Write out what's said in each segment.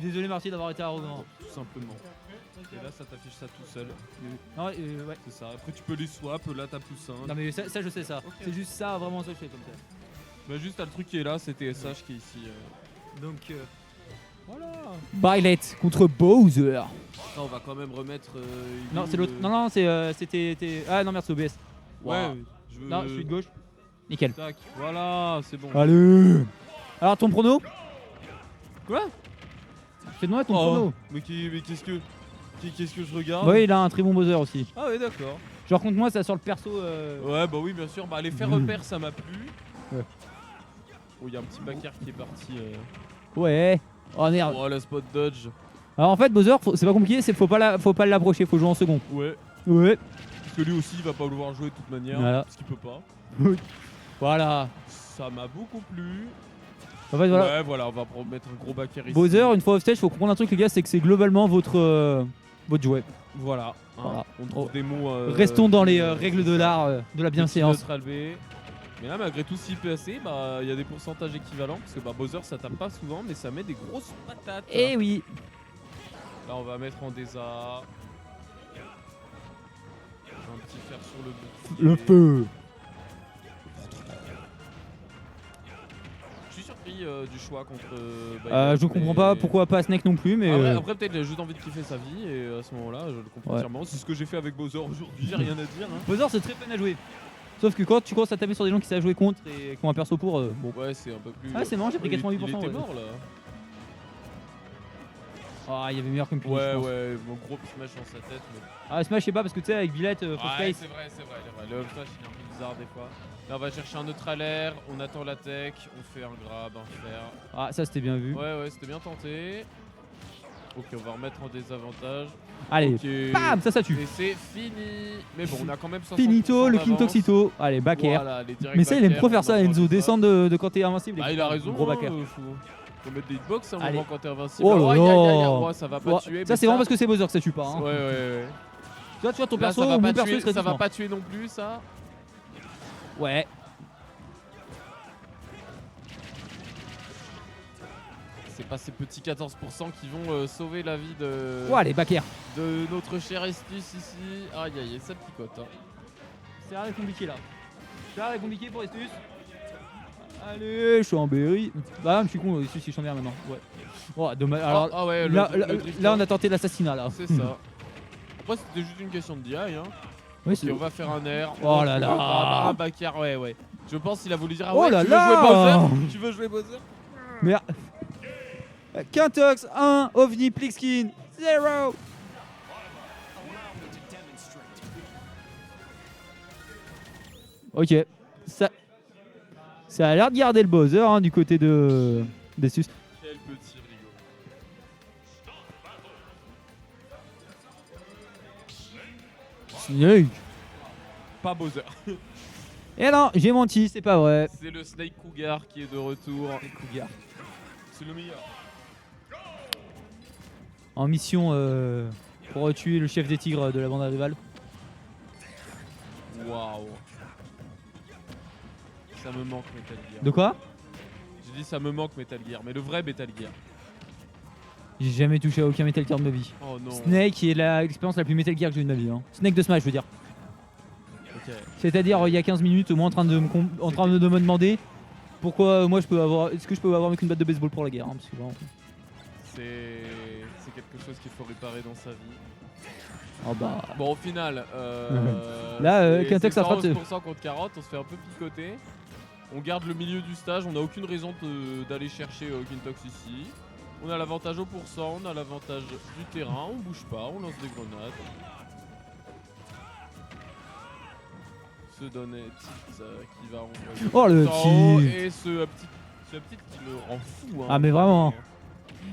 désolé Marty d'avoir été arrogant. Tout simplement. Et là, ça t'affiche ça tout seul. Non, ouais. C'est ça. Après, tu peux les swap. Là, t'as plus 1. Non mais ça je sais ça. Ok. C'est juste ça, vraiment ça je fais comme ça. Bah, juste, t'as le truc qui est là. C'est TSH qui est ici. Donc Voilà. Byleth contre Bowser. Là, on va quand même remettre. Non, c'est l'autre. Non, c'était. Ah non, merde, c'est OBS. Ouais. Wow. Je veux... Non, je suis de gauche. Nickel. Tac. Voilà, c'est bon. Allez. Alors, ton prono? Quoi? Fais-moi ton prono. Mais qu'est-ce que je regarde? Ouais, il a un très bon Bowser aussi. Ah ouais, d'accord. Genre, contre moi, ça sort le perso. Ouais, bah oui, bien sûr. Bah, les faits repères, ça m'a plu. Ouais. Oh, il y a un petit backer qui est parti. Ouais. Oh merde. Oh, la spot dodge. Alors, en fait, Bowser, c'est pas compliqué, faut pas l'approcher, faut jouer en second. Ouais. Ouais. Parce que lui aussi, il va pas vouloir jouer de toute manière. Voilà. Parce qu'il peut pas. Voilà. Ça m'a beaucoup plu. En fait, voilà. Ouais, voilà, on va mettre un gros backer ici. Bowser, une fois off stage, faut comprendre un truc, les gars, c'est que c'est globalement votre jouet. Voilà. Hein, Voilà. on trouve des mots. Restons dans les règles de l'art, de la bienséance. Neutral B. Mais là, malgré tout, s'il peut assez, bah, il y a des pourcentages équivalents. Parce que bah, Bowser, ça tape pas souvent, mais ça met des grosses patates. Eh oui. Là, on va mettre en désa. Un petit fer sur le bout. Le feu. Je suis surpris du choix contre. Je comprends pas pourquoi pas Snake non plus, mais. Après peut-être il a juste envie de kiffer sa vie et à ce moment-là, je le comprends entièrement. C'est ce que j'ai fait avec Bowser aujourd'hui, j'ai rien à dire. Hein. Bowser, c'est très fun à jouer. Sauf que quand tu commences à taper sur des gens qui savent jouer contre et qui ont un perso pour. Bon. Ouais, c'est un peu plus. Ah, c'est marrant, j'ai pris 88%. Il était ouais. mort là. Ah, il y avait meilleur comme punish, Ouais, je pense. ouais, mon gros smash dans sa tête. Mais... Ah, Smash, je sais pas, parce que tu sais, avec Byleth, faut ouais, space. c'est vrai. Le up smash il est un peu bizarre des fois. Là, on va chercher un neutral air, on attend la tech, on fait un grab, un fer. Ah, ça c'était bien vu. Ouais, c'était bien tenté. Ok, on va remettre en désavantage. Allez, Ok. bam, ça tue. Et c'est fini. Mais bon, on a quand même 60% Finito, le King d'avance. Toxito. Allez, back air. Voilà, les direct Mais ça, il aime back trop air, faire on ça, va Enzo. prendre ça. Descendre de quand t'es invincible. Bah, il a raison. Gros back air. Faut mettre des hitbox à un Allez. moment quand t'es invincible. Oh là Aïe, aïe, aïe, aïe, là. ouais, ça va pas Ouais, tuer. ça, mais c'est vraiment parce que c'est Bowser que ça tue pas. Hein. Ouais. Tu vois, ton Là, perso, ça va mon pas perso, tuer, il serait ça va doucement. pas tuer non plus, ça. Ouais. C'est pas ces petits 14% qui vont sauver la vie de, Ouais, allez, back air. de notre cher Estus ici. Aïe, aïe, ça picote. Hein. C'est rien compliqué là. C'est rien compliqué pour Estus. Allez, je suis en berry. Bah, je suis con, Estus il chambère maintenant. Ouais. Oh, dommage. Alors, Ah ouais, là, le drifter. là, on a tenté l'assassinat là. C'est ça. Après, c'était juste une question de DI. Hein. Oui, Ok, on va faire un air. Oh là là. Un backer, ouais. Je pense qu'il a voulu dire ah Oh ouais, là tu veux là. jouer Bowser. Tu veux jouer Bowser. Merde. Quintox 1, OVNI, Plixkin 0. Ok. Ça a l'air de garder le Bowser hein, du côté de d'Estus. Quel petit rigolo. Snake. Pas Bowser. Eh non, j'ai menti, c'est pas vrai. C'est le Snake Cougar qui est de retour. Cougar. C'est le meilleur. En mission pour tuer le chef des tigres de la bande rivale. Waouh. Ça me manque Metal Gear. De quoi? J'ai dit ça me manque Metal Gear, mais le vrai Metal Gear. J'ai jamais touché à aucun Metal Gear de ma vie. Oh non. Snake est l'expérience la plus Metal Gear que j'ai eu de ma vie. Hein. Snake de Smash, je veux dire. Ok. C'est-à-dire, il y a 15 minutes, moi en train de me demander pourquoi moi je peux avoir. Est-ce que je peux avoir avec une batte de baseball pour la guerre hein, parce que vraiment... C'est quelque chose qu'il faut réparer dans sa vie. Oh bah. Bon, au final, là, c'est Quintex a frappé. 111% contre 40, on se fait un peu picoter. On garde le milieu du stage, on n'a aucune raison d'aller chercher Quintox ici. On a l'avantage au pourcent, on a l'avantage du terrain, on bouge pas, on lance des grenades. Ce Donnet qui va envoyer. Oh le temps, petit. Et ce petit qui me rend fou. Hein, Ah, mais vraiment.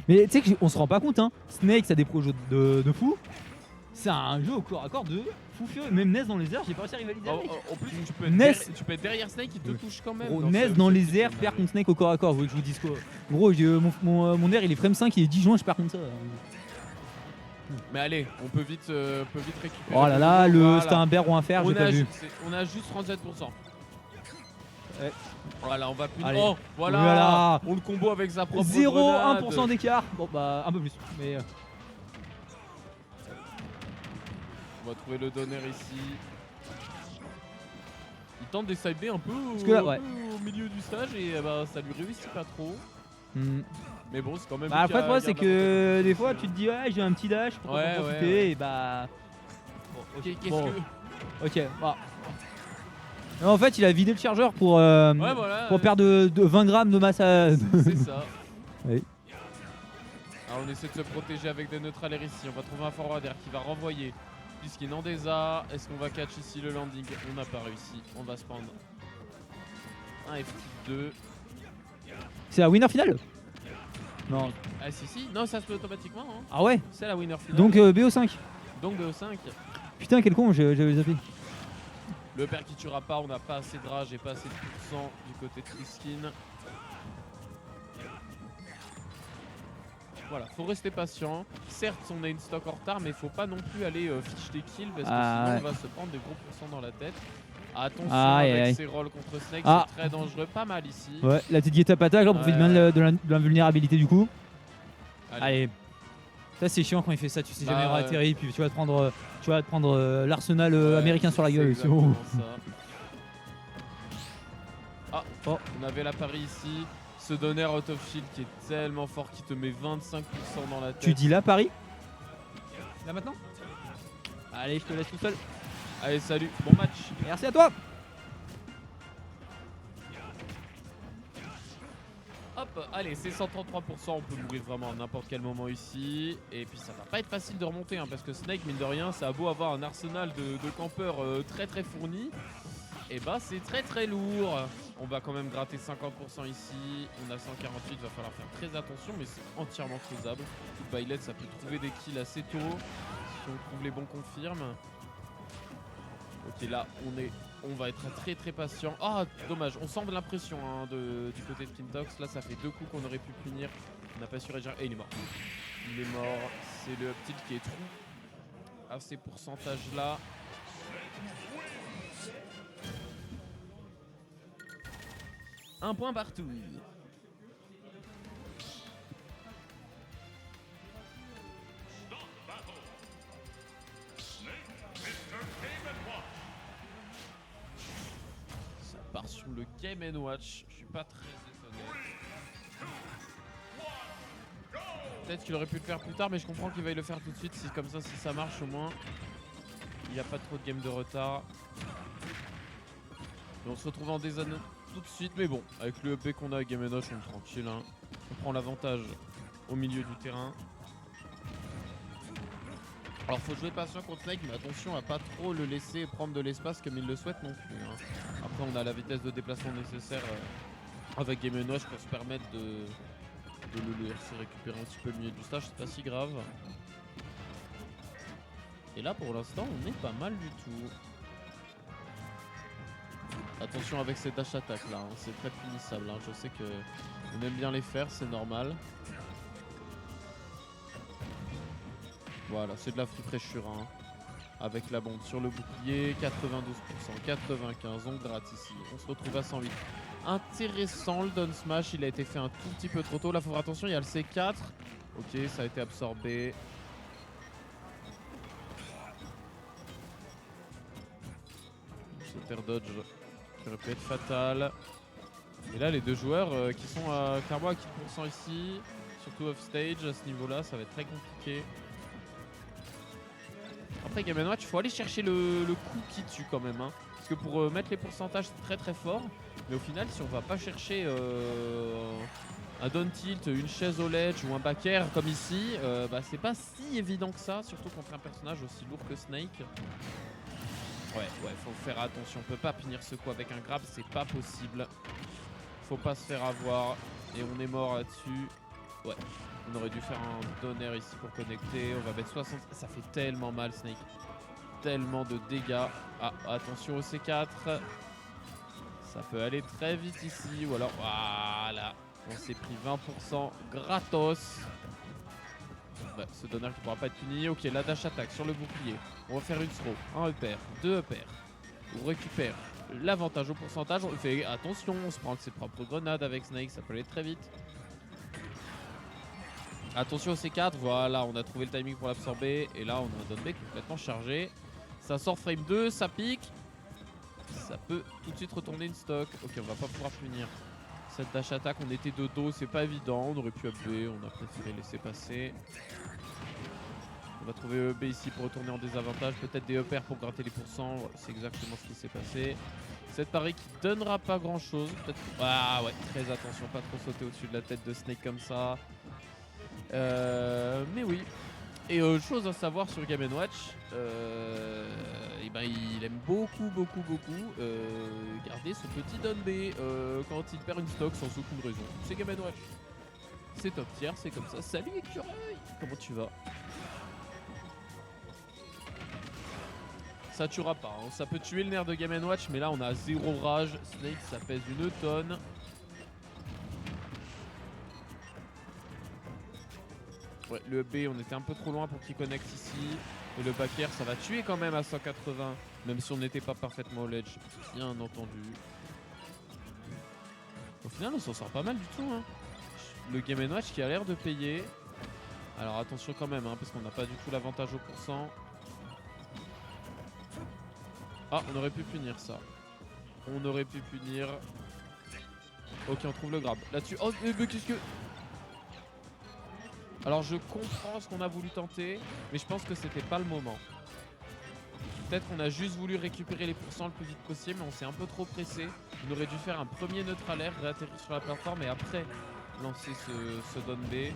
Mais tu sais qu'on se rend pas compte, hein. Snake, ça a des projets de fou. C'est un jeu au corps à corps de fou furieux. Même Ness dans les airs, j'ai pas réussi à rivaliser avec. En plus, tu peux être derrière Snake, il te touche quand même. Gros, Ness dans les airs perd contre Snake au corps à corps. Vous voulez que je vous dise quoi? Gros, mon air il est frame 5, il est 10 juin, je perds contre ça. Mais allez, on peut vite récupérer. Oh là là, Voilà. c'était un bear ou un fer, j'ai pas vu. On a juste 37%. Voilà, on va punir. Allez. Oh, voilà. Voilà. On le combo avec sa propre 0,1% grenade. d'écart. Bon bah un peu plus. Mais On va trouver le donner ici. Il tente des side B un peu, que là, un ouais. peu au milieu du stage et bah, ça lui réussit pas trop. Mais bon, c'est quand même. Bah, après, le problème, c'est que des fois, tu te dis, ouais, j'ai un petit dash pour Ouais, en profiter. ouais. Et bah. Bon, Qu'est-ce bon, que. ok, bah. En fait, il a vidé le chargeur pour, Ouais, voilà. pour perdre de 20 grammes de masse à. C'est ça. Oui. Alors, on essaie de se protéger avec des neutralaires ici. On va trouver un forwarder qui va renvoyer. Puisqu'il n'en désa. Est-ce qu'on va catch ici le landing? On n'a pas réussi. On va se prendre un F2. C'est la winner finale? Non. Ah, si. Non, ça se fait automatiquement. Hein. Ah ouais? C'est la winner finale. Donc BO5. Donc BO5. Putain, quel con, j'avais zappé. Le père qui tuera pas, on n'a pas assez de rage et pas assez de pourcent du côté de Triskin. Voilà, faut rester patient. Certes, on a une stock en retard, mais faut pas non plus aller fiche des kills parce que sinon on va se prendre des gros pourcents dans la tête. Attention avec ses rolls contre Snake, c'est très dangereux, pas mal ici. Ouais, la petite guette à patate, là, on profite bien de l'invulnérabilité du coup. Allez. Ça c'est chiant quand il fait ça, tu sais jamais où atterrir, puis tu vas te prendre, l'arsenal américain sur la gueule. C'est bon. Ah, on avait la pari ici. Ce donner out of shield qui est tellement fort qui te met 25% dans la tête. Tu dis là Paris? Là maintenant? Allez, je te laisse tout seul. Allez, salut, bon match. Merci à toi. Hop, allez, c'est 133%, on peut mourir vraiment à n'importe quel moment ici. Et puis ça va pas être facile de remonter hein, parce que Snake, mine de rien, ça a beau avoir un arsenal de campeurs très fourni. Et bah c'est très lourd. On va quand même gratter 50% ici. On a 148, va falloir faire très attention, mais c'est entièrement faisable. Toute Byleth, ça peut trouver des kills assez tôt. Si on trouve les bons confirmes. Ok, là on va être très patient. Ah, dommage, on sent de l'impression hein, du côté de Kintox. Là ça fait 2 coups qu'on aurait pu punir. On n'a pas su réagir. Et il est mort. Il est mort. C'est le petit qui est trou à ces pourcentages là. Un point partout. Ça part sur le Game & Watch. Je suis pas très étonné. Peut-être qu'il aurait pu le faire plus tard, mais je comprends qu'il va le faire tout de suite. Comme ça, si ça marche au moins, il n'y a pas trop de game de retard. Et on se retrouve en dézone tout de suite, mais bon, avec le EP qu'on a à Game & Watch, on est tranquille. Hein. On prend l'avantage au milieu du terrain. Alors faut jouer patient contre Snake, mais attention à pas trop le laisser prendre de l'espace comme il le souhaite non plus. Hein. Après on a la vitesse de déplacement nécessaire avec Game & Watch pour se permettre de le laisser récupérer un petit peu le milieu du stage, c'est pas si grave. Et là pour l'instant on est pas mal du tout. Attention avec ces dash attaques là, hein. C'est très punissable, hein. Je sais que on aime bien les faire, c'est normal. Voilà, c'est de la free pressure hein. Avec la bombe sur le bouclier, 92%, 95, on gratte ici, on se retrouve à 108. Intéressant le down smash, il a été fait un tout petit peu trop tôt, là faut faire attention, il y a le C4. Ok, ça a été absorbé. Ce terre dodge qui aurait pu être fatal. Et là les deux joueurs qui sont clairement à 15% ici, surtout off stage à ce niveau là, ça va être très compliqué. Après Game & Watch, il faut aller chercher le coup qui tue quand même. Hein. Parce que pour mettre les pourcentages, c'est très fort. Mais au final, si on va pas chercher un down tilt, une chaise au ledge ou un back air comme ici, bah, c'est pas si évident que ça. Surtout contre un personnage aussi lourd que Snake. Ouais, faut faire attention. On peut pas finir ce coup avec un grab, c'est pas possible. Faut pas se faire avoir. Et on est mort là-dessus. Ouais. On aurait dû faire un donner ici pour connecter. On va mettre 60. Ça fait tellement mal, Snake. Tellement de dégâts. Ah, attention au C4. Ça peut aller très vite ici. Ou alors, voilà. On s'est pris 20% gratos. Ouais, ce donner qui pourra pas être puni. Ok, la dash attaque sur le bouclier. On va faire une throw. Un EPR, deux EPR. On récupère l'avantage au pourcentage. On fait attention, on se prend ses propres grenades avec Snake, ça peut aller très vite. Attention au C4, voilà, on a trouvé le timing pour l'absorber. Et là, on a un down B complètement chargé. Ça sort frame 2, ça pique. Ça peut tout de suite retourner une stock. Ok, on va pas pouvoir punir cette dash attack. On était de dos, c'est pas évident. On aurait pu up B, on a préféré laisser passer. On va trouver EB ici pour retourner en désavantage. Peut-être des EPR pour gratter les pourcents. C'est exactement ce qui s'est passé. Cette pari qui donnera pas grand chose. Ah ouais, très attention, pas trop sauter au-dessus de la tête de Snake comme ça. Mais oui. Et chose à savoir sur Game & Watch, et ben, il aime beaucoup garder son petit down B quand il perd une stock sans aucune raison. C'est Game & Watch. C'est top tier, c'est comme ça. Salut écureuil, comment tu vas? Ça tuera pas, hein. Ça peut tuer le nerf de Game & Watch, mais là on a 0 rage. Snake, ça pèse une tonne. Ouais, le B, on était un peu trop loin pour qu'il connecte ici. Et le back air, ça va tuer quand même à 180. Même si on n'était pas parfaitement au ledge, bien entendu. Au final, on s'en sort pas mal du tout, hein. Le Game & Watch qui a l'air de payer. Alors attention quand même, hein, parce qu'on n'a pas du tout l'avantage au pourcent. Ah, on aurait pu punir ça. On aurait pu punir. Ok, on trouve le grab. Là-dessus. Oh, mais qu'est-ce que... Alors je comprends ce qu'on a voulu tenter, mais je pense que c'était pas le moment. Peut-être qu'on a juste voulu récupérer les pourcents le plus vite possible, mais on s'est un peu trop pressé. On aurait dû faire un premier neutralaire, réatterrir sur la plateforme et après lancer ce down B.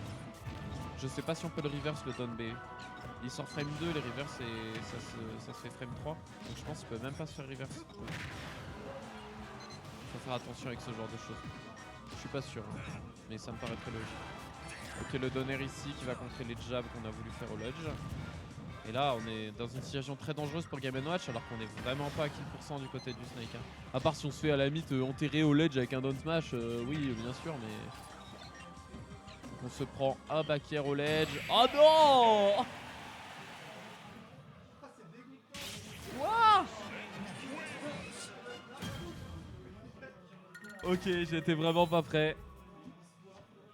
Je sais pas si on peut le reverse le down B. Il sort frame 2, les reverse et ça se fait frame 3. Donc je pense qu'il peut même pas se faire reverse. Faut faire attention avec ce genre de choses. Je suis pas sûr, hein, mais ça me paraît très logique. Ok, le donner ici qui va contrer les jabs qu'on a voulu faire au ledge. Et là, on est dans une situation très dangereuse pour Game & Watch alors qu'on est vraiment pas à kill % du côté du Snake. Hein. À part si on se fait à la limite enterrer au ledge avec un down smash, oui, bien sûr, mais... Donc on se prend un back air au ledge. Oh non! Quoi? Ok, j'étais vraiment pas prêt.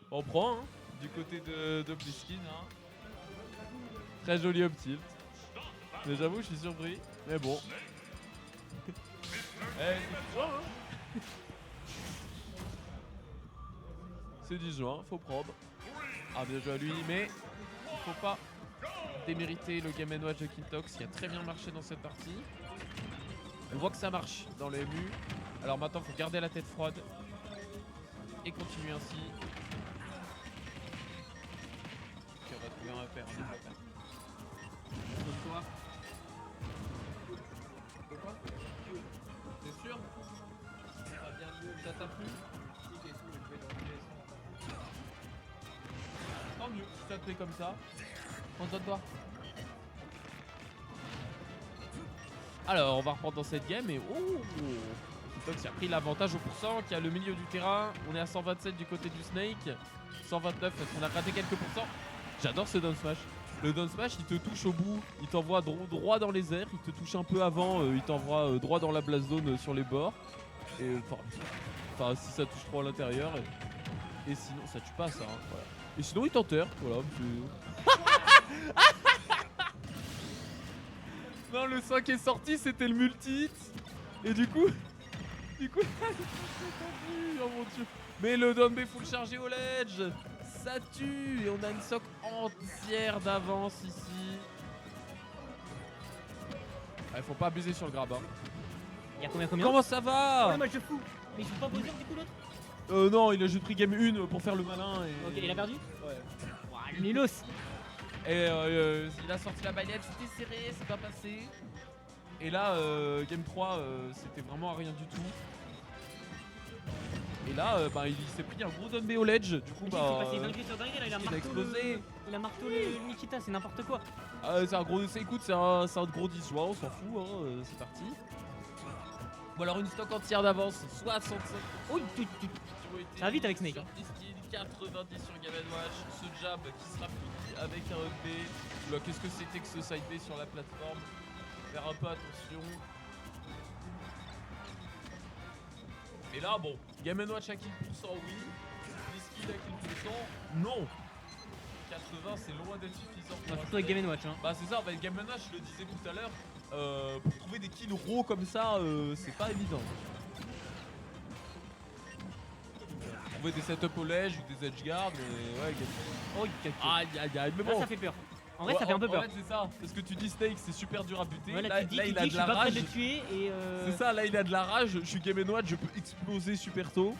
On prend, hein, du côté de Pliskin. Hein. Très joli up tilt. Mais j'avoue, je suis surpris. Mais bon. C'est 10 juin, faut prendre. Ah, bien joué à lui, mais il faut pas démériter le Game & Watch de Kintox qui a très bien marché dans cette partie. On voit que ça marche dans le MU. Alors maintenant, il faut garder la tête froide et continuer ainsi. Ok, on va trouver un repère. Quoi? T'es sûr? Ça t'a plu? Tant mieux, si ça te plaît comme ça. Concentre-toi. Alors, on va reprendre dans cette game et oh! Kintox qui a pris l'avantage au pourcent, qui a le milieu du terrain. On est à 127 du côté du Snake. 129 parce qu'on a raté quelques pourcents. J'adore ce down smash. Le down smash, il te touche au bout, il t'envoie droit dans les airs, il te touche un peu avant, il t'envoie droit dans la blast zone sur les bords. Et enfin, si ça touche trop à l'intérieur. Et sinon, ça tue pas ça. Hein, voilà. Et sinon, il t'enterre. Voilà. Non, le 5 est sorti, c'était le multi-hit. Et du coup, oh mon dieu. Mais le down B full chargé au ledge. Ça tue. Et on a une sock entière d'avance ici. Il faut pas abuser sur le grab. Hein. Il y a combien? Comment ça va? Ouais, moi je fous. Mais il joue pas buzzer du coup l'autre? Non, il a juste pris game 1 pour faire le malin. Et... Ok, il a perdu? Ouais. Ouah, le Nilos. Et il a sorti la baguette, c'était serré, c'est pas passé. Et là, game 3, c'était vraiment à rien du tout. Et là, il s'est pris un gros down B au ledge. Du coup, il s'est passé dinguerie sur dinguerie, là, il a explosé. Il a marteau le Nikita, c'est n'importe quoi. C'est un gros. Écoute, c'est un gros 10 juin, on s'en fout, hein, c'est parti. Ou alors une stock entière d'avance, 65. Oh, ça va vite avec Snake. 90 sur Game & Watch, ce jab qui sera pris avec un EP. Qu'est-ce que c'était que ce side B sur la plateforme? Faire un peu attention. Et là, bon, Game & Watch à kill %, oui. Blitzkrieg à kill %, non. 80, c'est loin d'être suffisant. Surtout avec Game & Watch. Hein. Bah c'est ça, en fait, Game & Watch, je le disais tout à l'heure, pour trouver des kills raw comme ça, c'est pas évident. Trouver des setups au ledge ou des edge guards, mais ouais, Oh, aïe aïe aïe, mais là, bon. ça fait peur. En vrai, ça fait un peu peur. En fait, c'est ça, parce que tu dis Snake, c'est super dur à buter. Ouais, là, tu dis, il a je de suis la pas prêt rage. de le tuer et C'est ça, là, il a de la rage. Je suis Game & Watch, je peux exploser super tôt.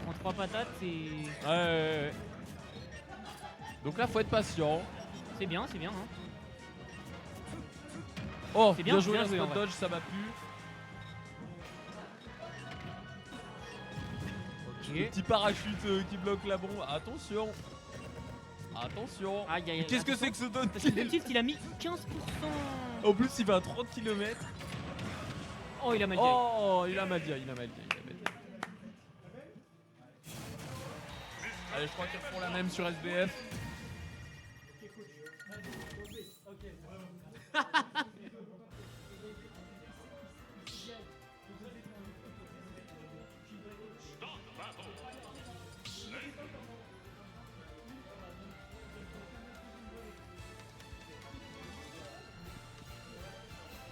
en 3 patates, c'est Ouais. Donc là, faut être patient. bien, c'est bien. Hein. Oh, C'est bien bien, joué bien la joué, en spot vrai. dodge, ça m'a plu. Le petit parachute qui bloque la bombe. Attention. Attention. Aïe, aïe, aïe. Qu'est-ce que c'est que ce don Parce que le tilt, il a mis 15%. En plus, il va à 30 km. Oh, il a mal dit. Oh, il a mal dit. Allez, je crois qu'ils refont la même sur SBF.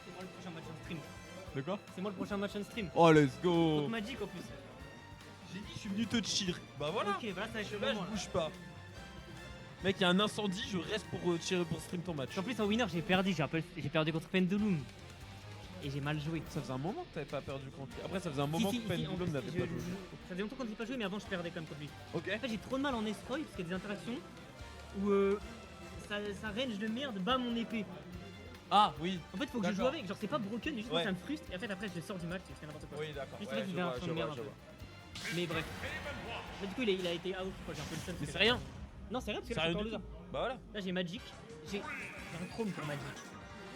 C'est moi le prochain match en stream. De quoi? C'est moi le prochain match en stream. Oh, let's go. Contre Magic en plus. J'ai dit, je suis venu te cheer. Bah voilà. Ok, voilà, ça va être le Là, je moment. bouge pas. Mec, il y a un incendie, je reste pour tirer pour stream ton match. En plus, en winner, j'ai perdu. J'ai perdu contre Pendulum. Et j'ai mal joué. Ça faisait un moment que t'avais pas perdu contre lui. Après, ça faisait un moment Si, que en Pendulum plus, n'avait pas joué. Ça faisait longtemps qu'on n'avait pas joué, mais avant, je perdais quand même contre lui. Ok. En fait, j'ai trop de mal en escroy parce qu'il y a des interactions où ça range de merde bat mon épée. Ah oui. En fait, faut que je joue D'accord. avec. Genre, c'est pas broken, mais juste Ouais. moi, ça me frustre. Et en fait, après, je le sors du match et je fais n'importe quoi. Oui, d'accord. Juste en fait, il va faire de merde un peu. Mais bref. Mais du coup, il a été out, quoi. J'ai un peu le seum. Mais c'est rien. Non, c'est rien parce que C'est là, rien c'est encore du loser. tout. Bah voilà. Là, j'ai Magic. J'ai un Chrome pour Magic.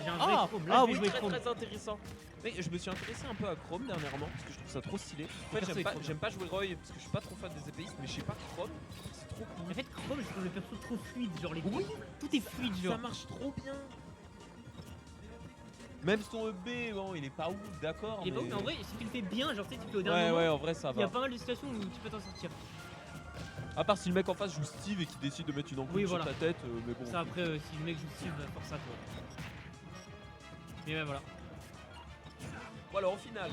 J'ai un vrai Ah, Chrome. Là, ah je vais oui, jouer très Chrome. très intéressant. Mais je me suis intéressé un peu à Chrome dernièrement parce que je trouve ça trop stylé. En fait, perso est trop bien. j'aime pas jouer Roy parce que je suis pas trop fan des épéistes, mais je sais pas, Chrome, c'est trop cool. En fait, Chrome, je trouve le perso trop fluide. Genre, Oui. tout est fluide, Ça genre. marche trop bien. Même son EB, bon, il est pas ouf, d'accord. Il est pas ouf, mais en vrai, si tu le fais bien, genre, tu sais, tu le fais au dernier Ouais, moment. ouais, en vrai, ça Il y a va. pas mal de situations où tu peux t'en sortir. À part si le mec en face joue Steve et qu'il décide de mettre une ampoule Oui, sur voilà. ta tête, mais bon. Ça, après, si le mec joue Steve, force à toi. Mais ouais, voilà. Bon, alors au final,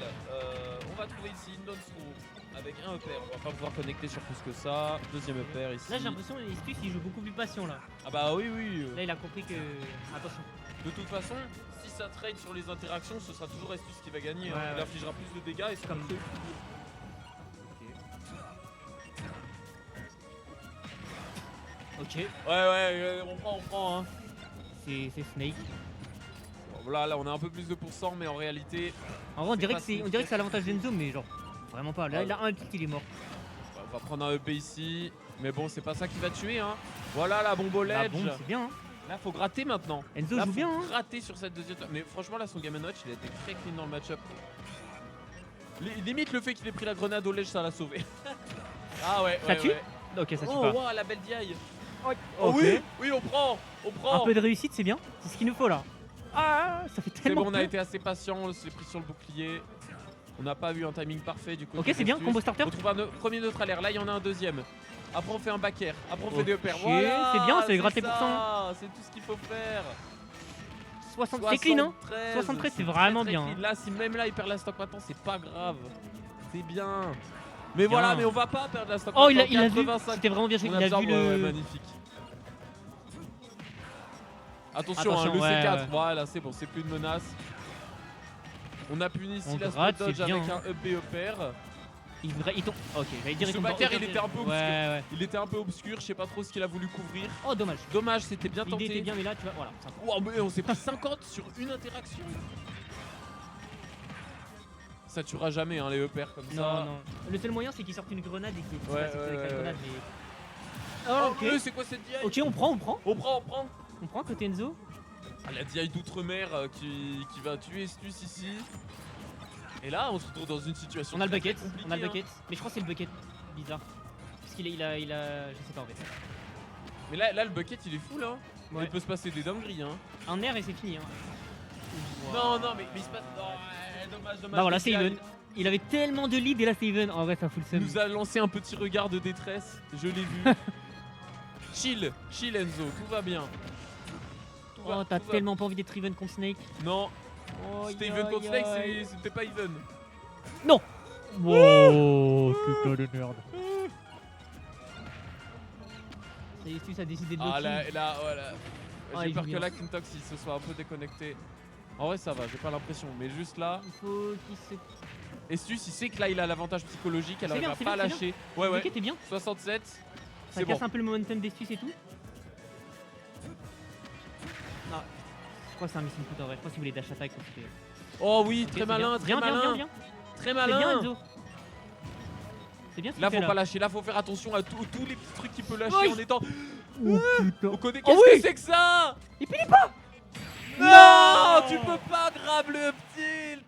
on va trouver ici une non-throw avec un EPR. On va pas pouvoir connecter sur plus que ça. Deuxième EPR ici. Là, j'ai l'impression qu'Estus il joue beaucoup plus patient là. Ah bah oui, oui. Là, il a compris que. Attention. De toute façon, si ça trade sur les interactions, ce sera toujours Estus qui va gagner. Ouais, Il ouais. infligera plus de dégâts et c'est Comme comme deux. Ok. Ouais, on prend. Hein. C'est Snake. Bon, là, on a un peu plus de pourcent, mais en réalité, En vrai, on dirait pas que c'est significatif. à l'avantage d'Enzo, mais genre. Vraiment pas. Là, Ouais. il a un kill, il est mort. on va prendre un EP ici. Mais bon, c'est pas ça qui va tuer. Hein. Voilà la bombe au La ledge. bombe, c'est bien. Hein. Là, faut gratter maintenant. Enzo Là, joue faut bien. Hein. gratter sur cette deuxième. Mais franchement, là, son Game & Watch, il a été très clean dans le match-up. Limite, le fait qu'il ait pris la grenade au ledge, ça l'a sauvé. Ah ouais, Ça ouais, tue ouais. Ok, ça tue Oh, pas. wow, la belle DI. Oh, Oh ok. oui, oui, on prend. Un peu de réussite, c'est bien. C'est ce qu'il nous faut là. Ah, ça fait C'est tellement bon, on a peu. été assez patient, on s'est pris sur le bouclier. On n'a pas eu un timing parfait du coup. Ok, c'est bien, combo starter. On trouve un premier neutral air, là il y en a un deuxième. Après on fait un back air, après on fait des Ok, EPR. Voilà, c'est bien, c'est gratter pour ça, c'est tout ce qu'il faut faire. 60, c'est clean hein. 73, c'est vraiment très bien, clean. hein. Là, si même là il perd la stock maintenant, c'est pas grave. C'est bien. Mais voilà, mais on va pas perdre la stock Oh, maintenant. il a vu. 85. C'était vraiment bien joué. On Il a absorbe, vu ouais, le. magnifique. Attention, hein, Attention, le ouais, C4, ouais. voilà, c'est bon, c'est plus une menace. On a puni ici On la gratte, spot dodge c'est bien, avec hein. un EB EPR. Il tombe. Ok, j'allais dire il Ce tombe. backer, Ok, il était un peu obscur. Ouais. Il était un peu obscur, je sais pas trop ce qu'il a voulu couvrir. Oh, dommage. Dommage, c'était bien L'idée était tenté. bien, mais là, tu vois, voilà. sympa. Wow, mais on s'est pris 50 sur une interaction. Ça tuera jamais hein, les EPR comme ça. Non, non. Le seul moyen, c'est qu'il sorte une grenade et qu'il Ouais, avec ouais, la ouais. grenade. Mais... Oh, Oh, ok. c'est quoi cette DI? Ok, on prend. On prend côté Enzo. Ah, la DI d'outre-mer qui va tuer Stus ici. Et là, on se retrouve dans une situation. On a le très, bucket. très compliquée, On a le hein. bucket. Mais je crois que c'est le bucket. Bizarre. Parce qu'il a. Je sais pas en fait. Mais là, le bucket il est full hein. Ouais. Il peut se passer des dingueries hein. Un air et c'est fini. Hein. Non, mais il se passe. Non, ouais, dommage. Bah voilà, les c'est DI. even. Il avait tellement de lead et là c'est even. En vrai, ça fout le Il seum. nous a lancé un petit regard de détresse, je l'ai vu. Chill Enzo, tout va bien. Oh, t'as tellement pas envie d'être even contre Snake. Non, Oh, c'était even contre Snake, c'était pas even. Non. Oh, putain de merde. Ça a décidé de Ah bloquer. là, voilà. Ah, J'ai il peur joue que bien. là, Kintox il se soit un peu déconnecté. En vrai, ça va, j'ai pas l'impression. Mais juste là, Il faut qu'il se. Estus, il sait que là, il a l'avantage psychologique. Alors, C'est il bien, va c'est pas bien, lâcher. Ouais, ouais. Ok, t'es bien. 67. Ça C'est casse bon. un peu le momentum d'Estus et tout. Non, je crois que c'est un missing put en vrai. Je crois qu'il voulait dash attack. Oh oui, Ok, très c'est malin, bien. très Bien, bien, malin. bien. Très C'est malin. bien Enzo. C'est bien ce Là, qu'il fait, faut pas lâcher. Là, faut faire attention à tous les petits trucs qu'il peut lâcher Oui. en étant. Oh putain. On connaît. Oh Qu'est-ce oui. que c'est que ça? Il finit pas. Non, tu peux pas grab le up tilt.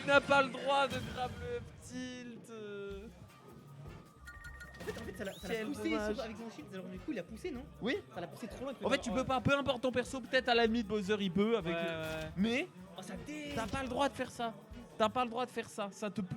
Tu n'as pas le droit de grab le up tilt. En fait, ça l'a Quel poussé dommage. avec son shield. Alors, du coup, il a poussé, non? Oui. Ça l'a poussé trop loin. En fait, tu peux pas. Peu importe ton perso, peut-être à la limite Bowser il peut avec. Mais Oh, ça t'as pas le droit de faire ça. T'as pas le droit de faire ça. Ça te pousse